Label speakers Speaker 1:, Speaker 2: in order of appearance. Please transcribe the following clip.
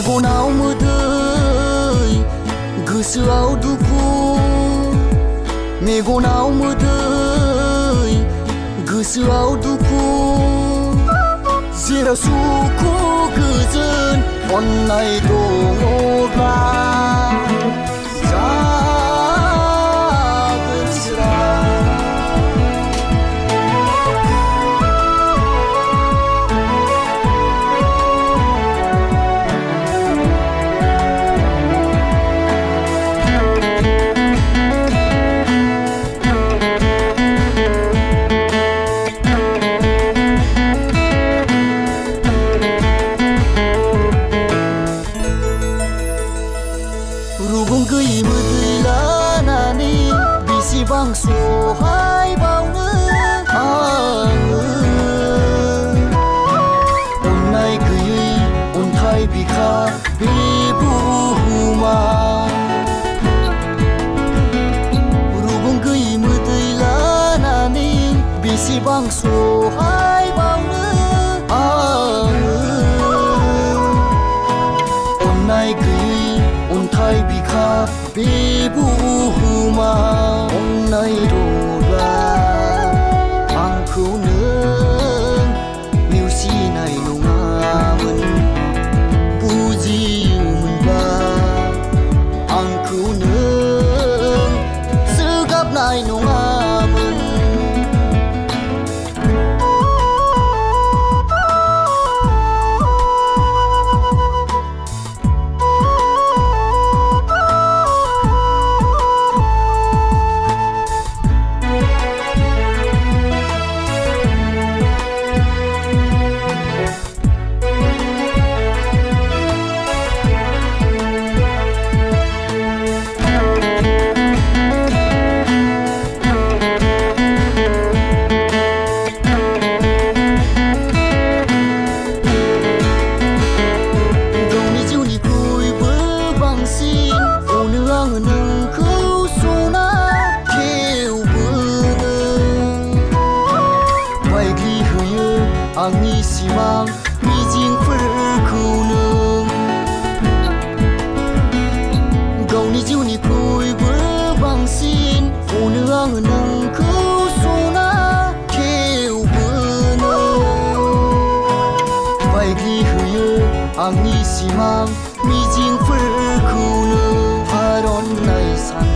Speaker 1: मेगनाव मोदै गोसोआव दुखु मेगनाव मोदै गोसोआव दुखु जेराव सुखु गोजोन अननाय दङब्ला जागोन स्रां रुगुं गैयै मोदै लानानै बेसेबां सहायबावनो आङो अननाय गैयै अन्थाइ बिखा बे बुहुमा रुगुं गैयै मोदै लानानै बेसेबां सहायबावनो आङो अननाय गैयै अन्थाइ बिखा बे बुहुमा अननाय दंब्ला आंखौ नों नेवसिनाय नङामोन बुजियोमोनबा आंखौ नों जोगाबनाय नङामोन नोंखौ सना थेवबो बायग्लि होयो आंनि सिमां मिजिंफोरखौ नों गावनि जिउनिख्रुइबो बांसिन अनो आङो नोंखौ सना थेवबो बायग्लि होयो आंनि सिमां मिजिंफोरखौ नों अननाय सान